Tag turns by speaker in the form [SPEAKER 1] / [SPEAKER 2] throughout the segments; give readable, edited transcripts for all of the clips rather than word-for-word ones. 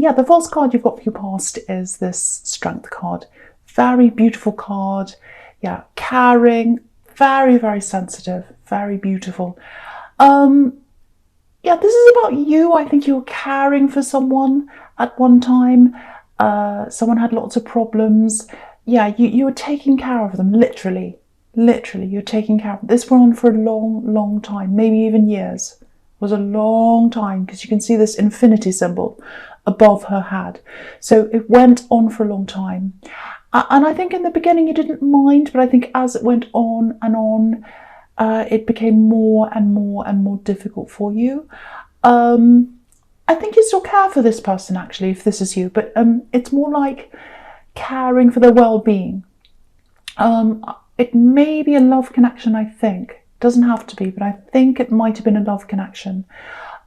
[SPEAKER 1] yeah, the false card you've got for your past is this Strength card. Very beautiful card. Yeah, caring, very, very sensitive, very beautiful. Yeah, this is about you. I think you were caring for someone at one time. Someone had lots of problems. Yeah, you were taking care of them, literally. Literally, you're taking care of them. This went on for a long, long time, maybe even years. It was a long time, because you can see this infinity symbol above her head. So it went on for a long time. And I think in the beginning you didn't mind, but I think as it went on and on, it became more and more and more difficult for you. I think you still care for this person, actually, if this is you, but it's more like caring for their well-being. It may be a love connection, I think. It doesn't have to be, but I think it might have been a love connection.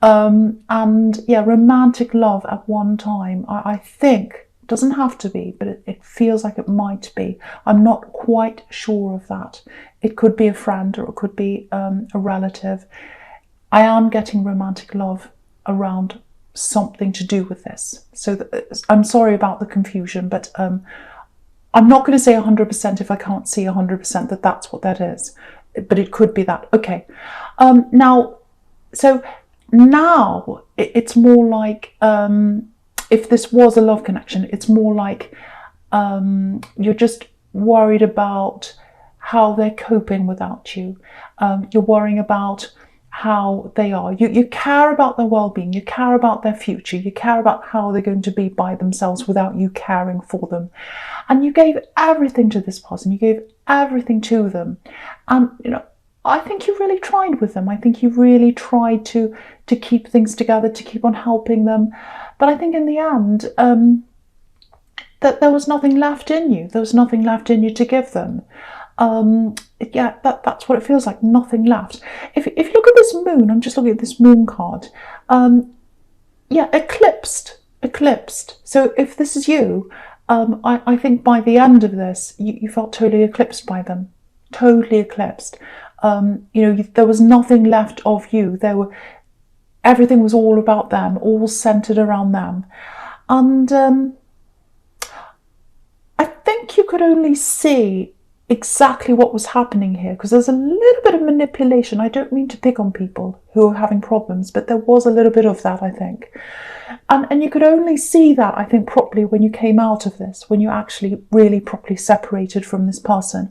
[SPEAKER 1] And yeah, romantic love at one time, I think. It doesn't have to be, but it feels like it might be. I'm not quite sure of that. It could be a friend, or it could be a relative. I am getting romantic love around something to do with this. So I'm sorry about the confusion, but I'm not going to say 100% if I can't see 100% that that's what that is. But it could be that. Okay. Now it's more like, if this was a love connection, it's more like you're just worried about how they're coping without you. You're worrying about how they are. You care about their well-being, you care about their future, you care about how they're going to be by themselves without you caring for them. And you gave everything to this person, you gave everything to them. And I think you really tried with them. I think you really tried to keep things together, to keep on helping them. But I think in the end, that there was nothing left in you. There was nothing left in you to give them. Yeah, that's what it feels like, nothing left. If you look at this moon, I'm just looking at this moon card. Yeah, eclipsed. So if this is you, I think by the end of this, you felt totally eclipsed by them. Totally eclipsed. There was nothing left of you. Everything was all about them, all centered around them. And I think you could only see exactly what was happening here, because there's a little bit of manipulation. I don't mean to pick on people who are having problems, but there was a little bit of that, I think. And you could only see that, I think, properly when you came out of this, when you actually really properly separated from this person.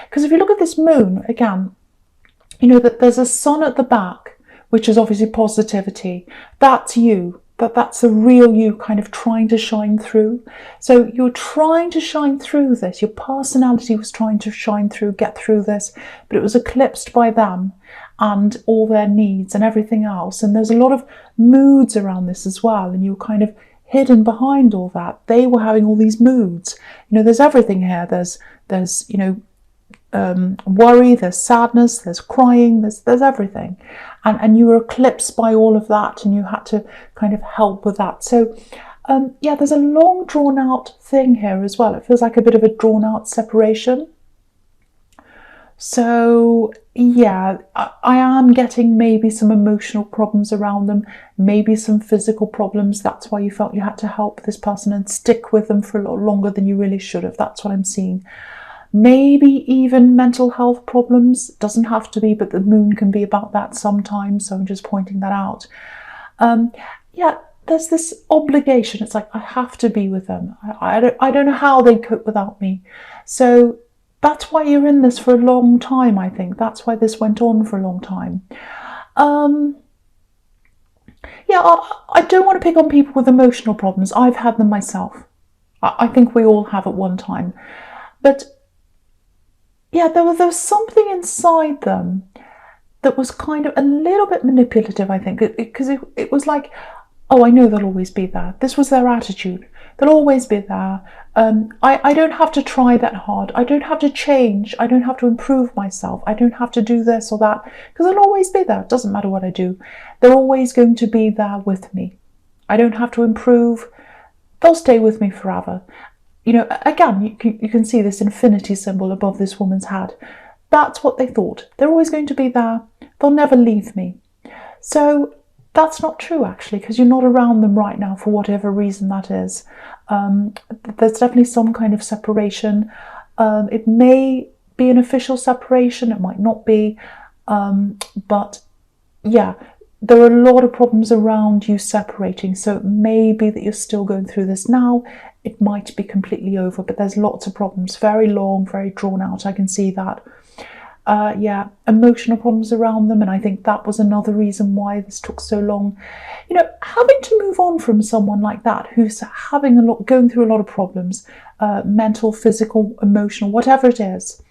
[SPEAKER 1] Because if you look at this moon, again, that there's a sun at the back, which is obviously positivity. That's you. That's the real you kind of trying to shine through. So you're trying to shine through this. Your personality was trying to shine through, get through this, but it was eclipsed by them and all their needs and everything else. And there's a lot of moods around this as well. And you were kind of hidden behind all that. They were having all these moods. There's everything here. There's worry, there's sadness, there's crying, there's everything. And you were eclipsed by all of that, and you had to kind of help with that. So yeah, there's a long drawn out thing here as well. It feels like a bit of a drawn out separation. So yeah, I am getting maybe some emotional problems around them, maybe some physical problems. That's why you felt you had to help this person and stick with them for a lot longer than you really should have. That's what I'm seeing. Maybe even mental health problems. Doesn't have to be, but the moon can be about that sometimes. So I'm just pointing that out. Yeah, there's this obligation. It's like, I have to be with them. I don't know how they cope without me. So that's why you're in this for a long time, I think. That's why this went on for a long time. Yeah, I don't want to pick on people with emotional problems. I've had them myself. I think we all have at one time. But yeah, there was something inside them that was kind of a little bit manipulative, I think, because it was like, oh, I know they'll always be there. This was their attitude. They'll always be there. I don't have to try that hard. I don't have to change. I don't have to improve myself. I don't have to do this or that, because they'll always be there. It doesn't matter what I do. They're always going to be there with me. I don't have to improve. They'll stay with me forever. Again, you can see this infinity symbol above this woman's head. That's what they thought. They're always going to be there. They'll never leave me. So That's not true, actually, because you're not around them right now for whatever reason that is. There's definitely some kind of separation. It may be an official separation, it might not be, but yeah, there are a lot of problems around you separating, so it may be that you're still going through this now. It might be completely over, but there's lots of problems, very long, very drawn out. I can see that. Yeah, emotional problems around them, and I think that was another reason why this took so long. You know, having to move on from someone like that who's having going through a lot of problems, mental, physical, emotional, whatever it is.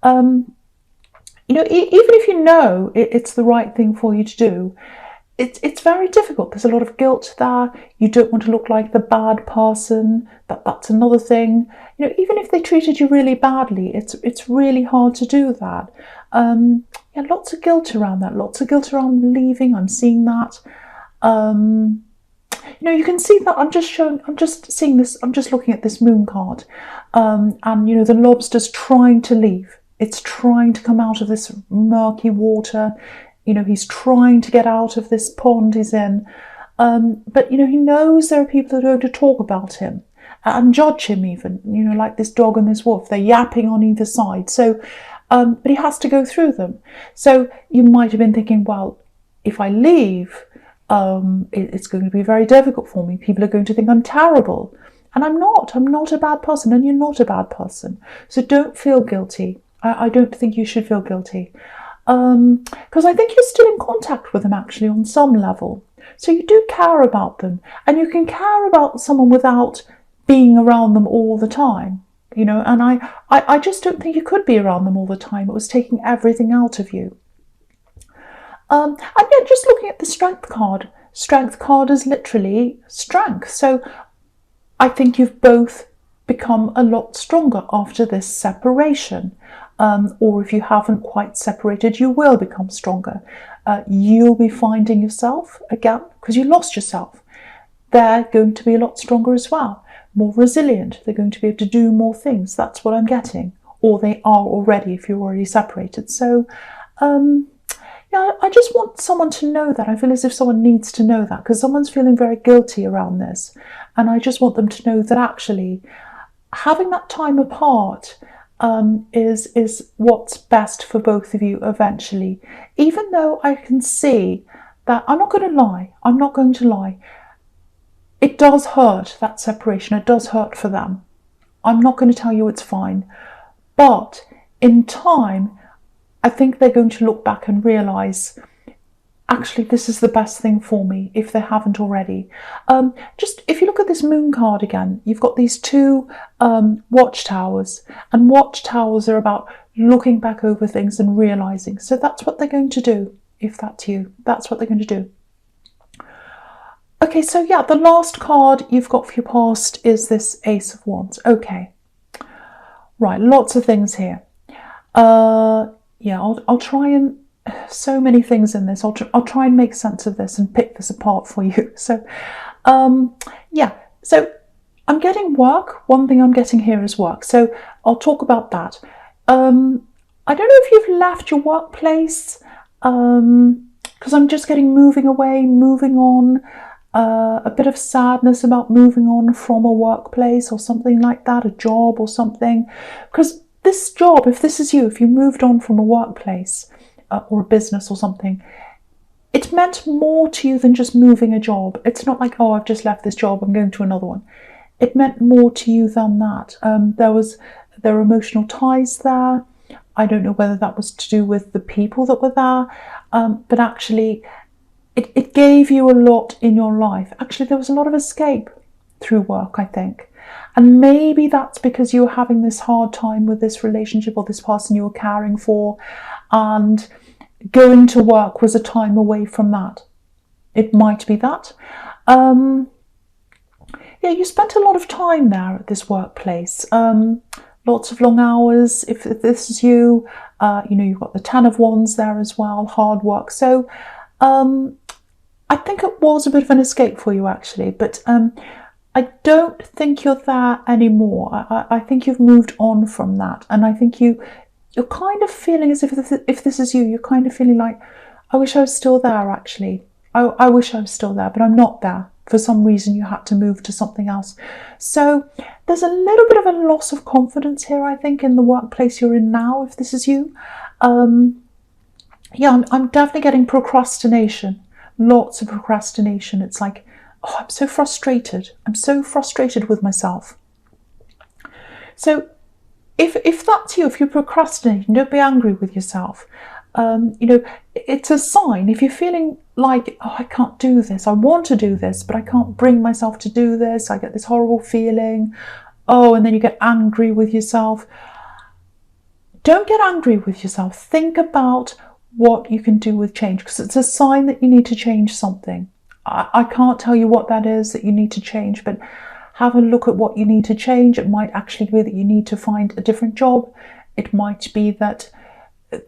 [SPEAKER 1] You know, even if you know it's the right thing for you to do, it's very difficult. There's a lot of guilt there. You don't want to look like the bad person. That's another thing. You know, even if they treated you really badly, it's really hard to do that. Yeah, lots of guilt around that. Lots of guilt around leaving. I'm seeing that. You know, you can see that I'm just seeing this. I'm just looking at this moon card, and you know, the lobster's trying to leave. It's trying to come out of this murky water. You know, he's trying to get out of this pond he's in. But, you know, he knows there are people that are going to talk about him and judge him even, you know, like this dog and this wolf. They're yapping on either side. So, but he has to go through them. So you might have been thinking, well, if I leave, it's going to be very difficult for me. People are going to think I'm terrible. And I'm not. I'm not a bad person, and you're not a bad person. So don't feel guilty. I don't think you should feel guilty. Because I think you're still in contact with them, actually, on some level. So you do care about them, and you can care about someone without being around them all the time, you know, and I just don't think you could be around them all the time. It was taking everything out of you. And yet, just looking at the strength card is literally strength. So I think you've both become a lot stronger after this separation. Or if you haven't quite separated, you will become stronger. You'll be finding yourself again, because you lost yourself. They're going to be a lot stronger as well, more resilient. They're going to be able to do more things. That's what I'm getting. Or they are already, if you're already separated. So, yeah, I just want someone to know that. I feel as if someone needs to know that, because someone's feeling very guilty around this. And I just want them to know that actually having that time apart is what's best for both of you eventually. Even though I can see that, I'm not going to lie, it does hurt, that separation. It does hurt for them. I'm not going to tell you it's fine. But in time, I think they're going to look back and realise, actually, this is the best thing for me, if they haven't already. Just if you look at this moon card again, you've got these two watchtowers, and watchtowers are about looking back over things and realising. So that's what they're going to do, if that's you. That's what they're going to do. Okay, so yeah, the last card you've got for your past is this Ace of Wands. Okay, right, lots of things here. Yeah, I'll try and, so many things in this. I'll try and make sense of this and pick this apart for you. So, yeah, so I'm getting work. One thing I'm getting here is work. So I'll talk about that. I don't know if you've left your workplace, because I'm just getting moving away, moving on, a bit of sadness about moving on from a workplace or something like that, a job or something. Because this job, if this is you, if you moved on from a workplace, or a business or something, it meant more to you than just moving a job. It's not like, oh, I've just left this job, I'm going to another one. It meant more to you than that. There were emotional ties there. I don't know whether that was to do with the people that were there, but actually it gave you a lot in your life. Actually, there was a lot of escape through work, I think. And maybe that's because you were having this hard time with this relationship or this person you were caring for, and going to work was a time away from that. It might be that. Yeah, you spent a lot of time there at this workplace. Lots of long hours. If this is you, you know, you've got the Ten of Wands there as well, hard work. So I think it was a bit of an escape for you, actually. But I don't think you're there anymore. I think you've moved on from that. And I think you're kind of feeling as if this is you, you're kind of feeling like, I wish I was still there, actually. I wish I was still there, but I'm not there. For some reason, you had to move to something else. So there's a little bit of a loss of confidence here, I think, in the workplace you're in now, if this is you. Yeah, I'm definitely getting procrastination. Lots of procrastination. It's like, oh, I'm so frustrated. I'm so frustrated with myself. So if that's you, if you're procrastinating, don't be angry with yourself. It's a sign. If you're feeling like, oh, I can't do this, I want to do this, but I can't bring myself to do this, I get this horrible feeling, oh, and then you get angry with yourself. Don't get angry with yourself. Think about what you can do with change, because it's a sign that you need to change something. I can't tell you what that is that you need to change, but have a look at what you need to change. It might actually be that you need to find a different job. It might be that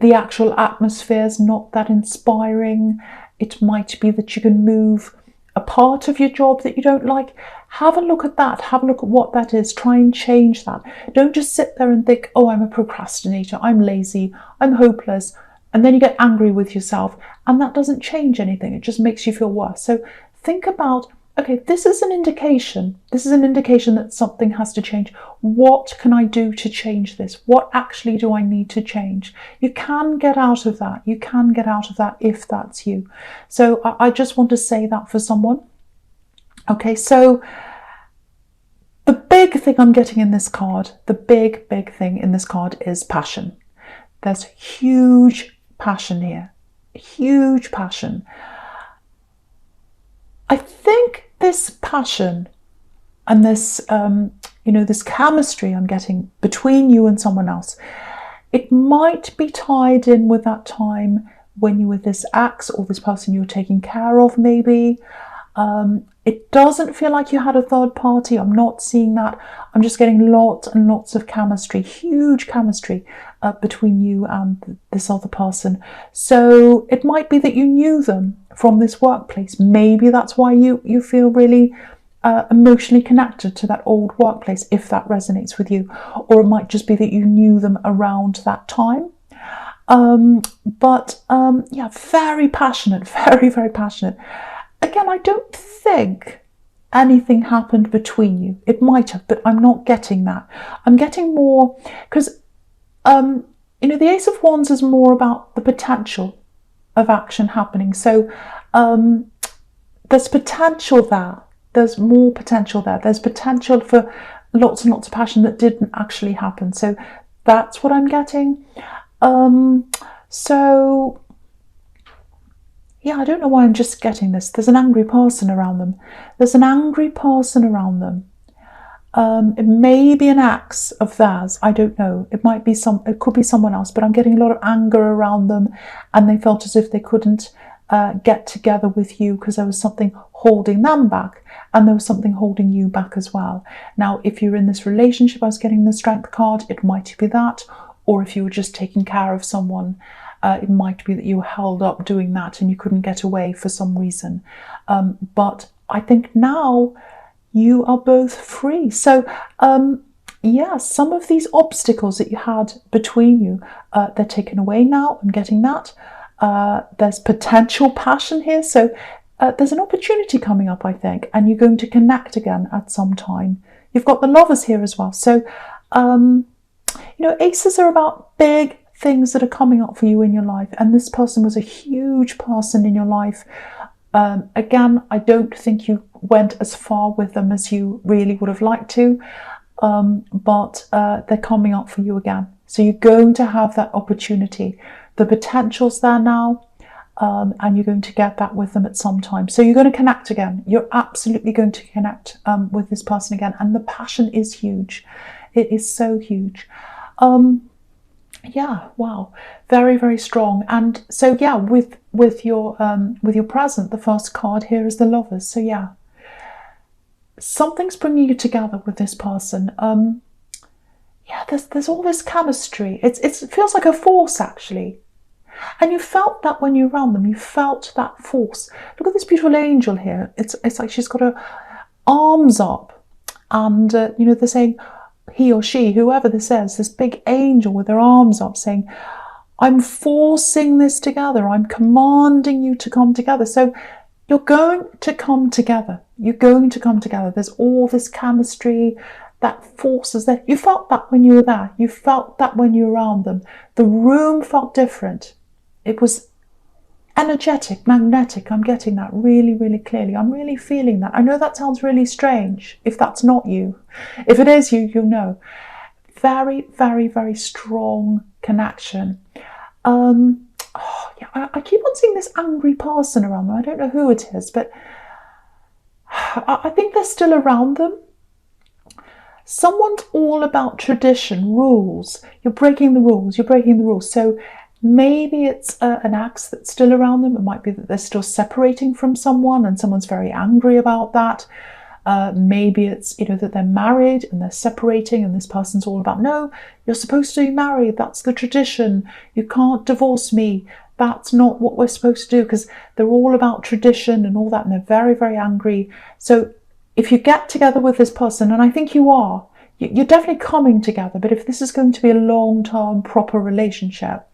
[SPEAKER 1] the actual atmosphere is not that inspiring. It might be that you can move a part of your job that you don't like. Have a look at that. Have a look at what that is. Try and change that. Don't just sit there and think, oh, I'm a procrastinator, I'm lazy, I'm hopeless. And then you get angry with yourself, and that doesn't change anything. It just makes you feel worse. So think about, okay, this is an indication. This is an indication that something has to change. What can I do to change this? What actually do I need to change? You can get out of that. You can get out of that if that's you. So I just want to say that for someone. Okay, so the big thing I'm getting in this card, the big thing in this card is passion. There's huge passion here. Huge passion. I think this passion and this, this chemistry I'm getting between you and someone else, it might be tied in with that time when you were this ex or this person you were taking care of, maybe. It doesn't feel like you had a third party. I'm not seeing that. I'm just getting lots and lots of chemistry, huge chemistry between you and this other person. So it might be that you knew them from this workplace. Maybe that's why you feel really emotionally connected to that old workplace, if that resonates with you. Or it might just be that you knew them around that time. Yeah, very passionate, very passionate. Again, I don't think anything happened between you. It might have, but I'm not getting that. I'm getting more, because, the Ace of Wands is more about the potential of action happening. So there's potential there. There's more potential there. There's potential for lots and lots of passion that didn't actually happen. So that's what I'm getting. Yeah, I don't know why I'm just getting this. There's an angry person around them. There's an angry person around them. It may be an ex of theirs. I don't know. It could be someone else, but I'm getting a lot of anger around them, and they felt as if they couldn't get together with you because there was something holding them back, and there was something holding you back as well. Now, if you're in this relationship, I was getting the Strength card, it might be that, or if you were just taking care of someone, it might be that you were held up doing that and you couldn't get away for some reason. But I think now you are both free. So, yeah, some of these obstacles that you had between you, they're taken away now. I'm getting that. There's potential passion here. So there's an opportunity coming up, I think, and you're going to connect again at some time. You've got the Lovers here as well. So, aces are about big things that are coming up for you in your life, and this person was a huge person in your life. Again, I don't think you went as far with them as you really would have liked to, but they're coming up for you again. So you're going to have that opportunity. The potential's there now, and you're going to get that with them at some time. So you're going to connect again. You're absolutely going to connect with this person again, and the passion is huge. It is so huge. Yeah, wow, very strong. And so yeah, with your present, the first card here is the Lovers. So yeah, something's bringing you together with this person. Yeah, there's all this chemistry. It feels like a force, actually, and you felt that when you were around them. You felt that force. Look at this beautiful angel here. It's like she's got her arms up, and they're saying, he or she, whoever this is, this big angel with their arms up saying, I'm forcing this together. I'm commanding you to come together. So You're going to come together. You're going to come together. There's all this chemistry, that force is there. You felt that when you were there. You felt that when you were around them. The room felt different. It was energetic, magnetic. I'm getting that really, really clearly. I'm really feeling that. I know that sounds really strange if that's not you. If it is you, you'll know. Very, very, very strong connection. I keep on seeing this angry person around them. I don't know who it is, but I think they're still around them. Someone's all about tradition, rules. You're breaking the rules. You're breaking the rules. So maybe it's an ex that's still around them. It might be that they're still separating from someone and someone's very angry about that. Maybe it's, that they're married and they're separating and this person's all about, no, you're supposed to be married. That's the tradition. You can't divorce me. That's not what we're supposed to do, because they're all about tradition and all that, and they're very, very angry. So if you get together with this person, and I think you are, you're definitely coming together, but if this is going to be a long-term proper relationship,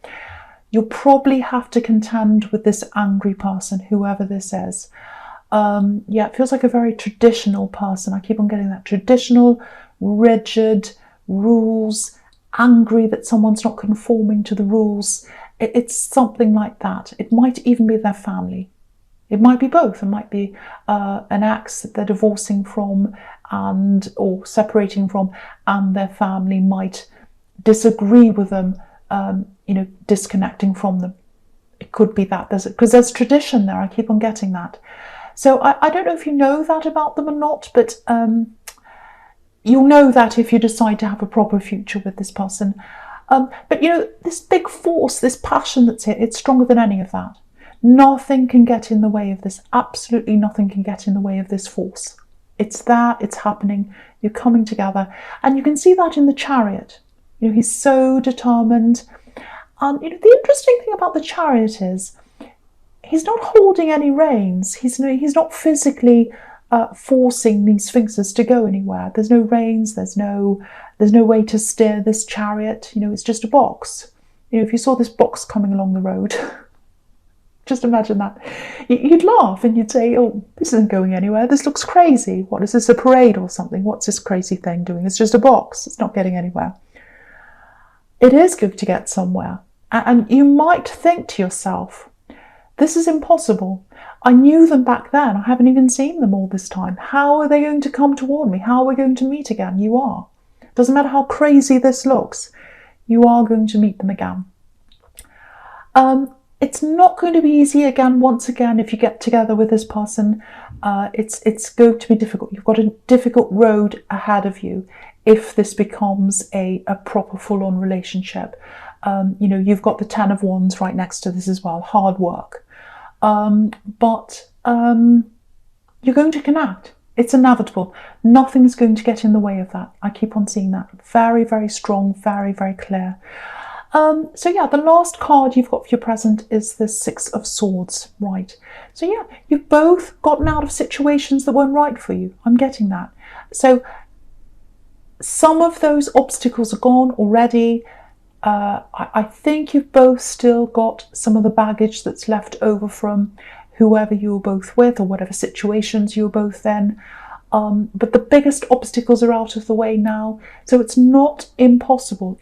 [SPEAKER 1] you'll probably have to contend with this angry person, whoever this is. It feels like a very traditional person. I keep on getting that traditional, rigid, rules, angry that someone's not conforming to the rules. It's something like that. It might even be their family. It might be both. It might be an ex that they're divorcing from or separating from, and their family might disagree with them, disconnecting from them. It could be that, because there's tradition there. I keep on getting that. So I don't know if you know that about them or not, but you'll know that if you decide to have a proper future with this person. But this big force, this passion that's here, it's stronger than any of that. Nothing can get in the way of this. Absolutely nothing can get in the way of this force. It's there, it's happening, you're coming together. And you can see that in the Chariot. He's so determined. And the interesting thing about the Chariot is he's not holding any reins. He's not physically forcing these sphinxes to go anywhere. There's no reins, there's no way to steer this chariot. It's just a box. If you saw this box coming along the road, just imagine that. You'd laugh and you'd say, oh, this isn't going anywhere. This looks crazy. What is this, a parade or something? What's this crazy thing doing? It's just a box. It's not getting anywhere. It is going to get somewhere. And you might think to yourself, this is impossible. I knew them back then. I haven't even seen them all this time. How are they going to come toward me? How are we going to meet again? You are. Doesn't matter how crazy this looks. You are going to meet them again. It's not going to be easy again, once again, if you get together with this person. It's going to be difficult. You've got a difficult road ahead of you if this becomes a proper full-on relationship. You've got the 10 of Wands right next to this as well. Hard work. But you're going to connect. It's inevitable. Nothing's going to get in the way of that. I keep on seeing that. Very, very strong, very, very clear. The last card you've got for your present is the 6 of Swords, right? So you've both gotten out of situations that weren't right for you. I'm getting that. So some of those obstacles are gone already. I think you've both still got some of the baggage that's left over from whoever you were both with or whatever situations you were both in. But the biggest obstacles are out of the way now. So it's not impossible.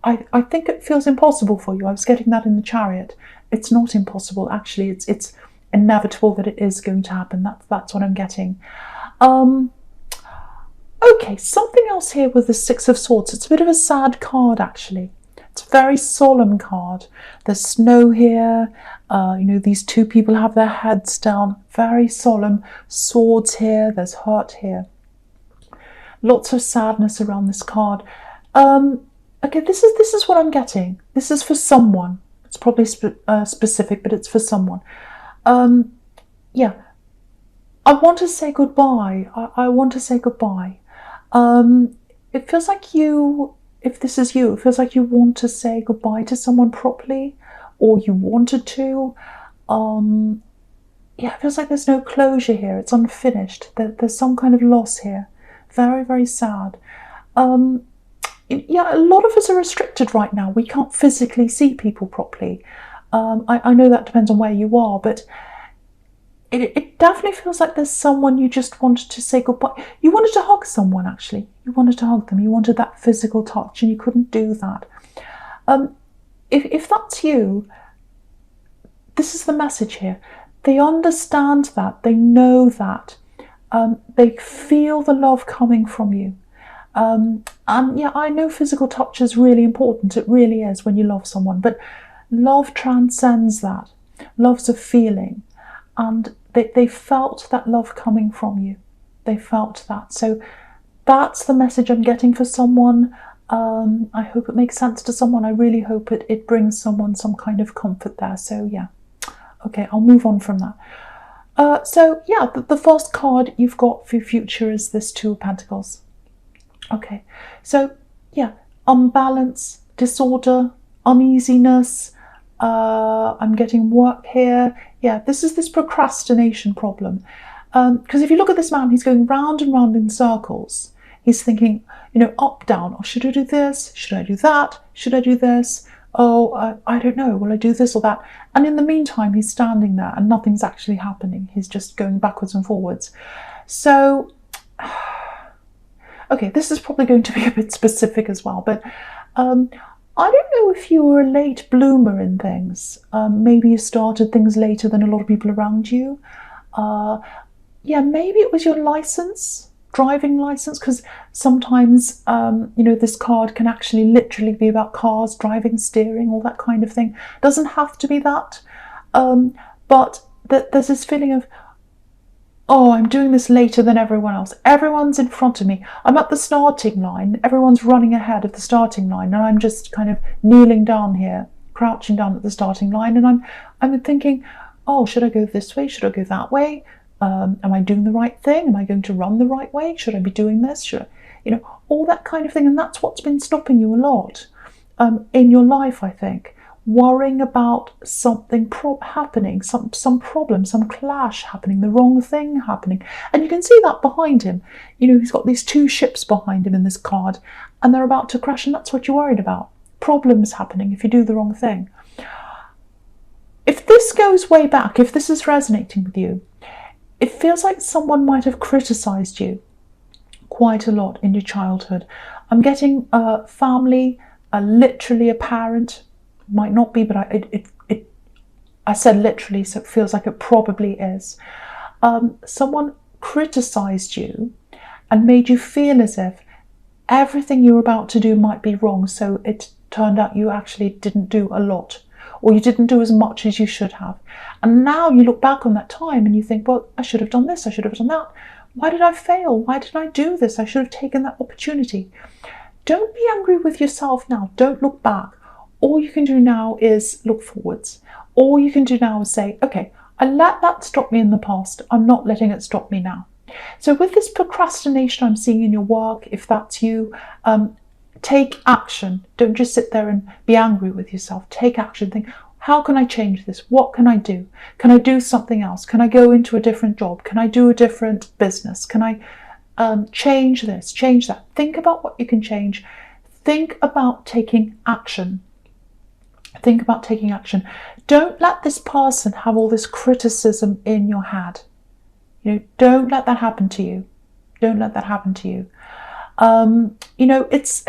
[SPEAKER 1] I think it feels impossible for you. I was getting that in the Chariot. It's not impossible. Actually, it's inevitable that it is going to happen. That's what I'm getting. Okay, something else here with the 6 of Swords. It's a bit of a sad card, actually. It's a very solemn card. There's snow here. These two people have their heads down. Very solemn. Swords here. There's hurt here. Lots of sadness around this card. Okay, this is what I'm getting. This is for someone. It's probably specific, but it's for someone. I want to say goodbye. I want to say goodbye. It feels like you... If this is you, it feels like you want to say goodbye to someone properly, or you wanted to. It feels like there's no closure here. It's unfinished. There's some kind of loss here. Very, very sad. A lot of us are restricted right now. We can't physically see people properly. I know that depends on where you are, but it definitely feels like there's someone you just wanted to say goodbye. You wanted to hug someone, actually. You wanted to hug them. You wanted that physical touch, and you couldn't do that. If that's you, this is the message here. They understand that. They know that. They feel the love coming from you. And yeah, I know physical touch is really important. It really is when you love someone. But love transcends that. Love's a feeling. And they felt that love coming from you. They felt that. So that's the message I'm getting for someone. I hope it makes sense to someone. I really hope it brings someone some kind of comfort there. So yeah. Okay, I'll move on from that. So yeah, the first card you've got for your future is this Two of Pentacles. Okay, so yeah, unbalance, disorder, uneasiness. I'm getting work here. Yeah, this is this procrastination problem. Because if you look at this man, he's going round and round in circles. He's thinking, up, down. Oh, should I do this? Should I do that? Should I do this? Oh, I don't know. Will I do this or that? And in the meantime, he's standing there and nothing's actually happening. He's just going backwards and forwards. So, okay, this is probably going to be a bit specific as well, but I don't know if you were a late bloomer in things. Maybe you started things later than a lot of people around you. Yeah, maybe it was your license, driving license, because sometimes, this card can actually literally be about cars, driving, steering, all that kind of thing. Doesn't have to be that. But there's this feeling of, oh, I'm doing this later than everyone else. Everyone's in front of me. I'm at the starting line. Everyone's running ahead of the starting line. And I'm just kind of kneeling down here, crouching down at the starting line. And I'm thinking, oh, should I go this way? Should I go that way? Am I doing the right thing? Am I going to run the right way? Should I be doing this? Should I, all that kind of thing. And that's what's been stopping you a lot in your life, I think. Worrying about something happening, some problem, some clash happening, the wrong thing happening. And you can see that behind him. He's got these two ships behind him in this card, and they're about to crash, and that's what you're worried about. Problems happening if you do the wrong thing. If this goes way back, if this is resonating with you, it feels like someone might have criticized you quite a lot in your childhood. I'm getting a family, literally a parent. Might not be, but I said literally, so it feels like it probably is. Someone criticized you and made you feel as if everything you were about to do might be wrong, so it turned out you actually didn't do a lot, or you didn't do as much as you should have. And now you look back on that time and you think, well, I should have done this, I should have done that. Why did I fail? Why did I do this? I should have taken that opportunity. Don't be angry with yourself now. Don't look back. All you can do now is look forwards. All you can do now is say, okay, I let that stop me in the past. I'm not letting it stop me now. So with this procrastination I'm seeing in your work, if that's you, take action. Don't just sit there and be angry with yourself. Take action. Think, how can I change this? What can I do? Can I do something else? Can I go into a different job? Can I do a different business? Can I change this, change that? Think about what you can change. Think about taking action. Think about taking action. Don't let this person have all this criticism in your head. Don't let that happen to you. Don't let that happen to you. It's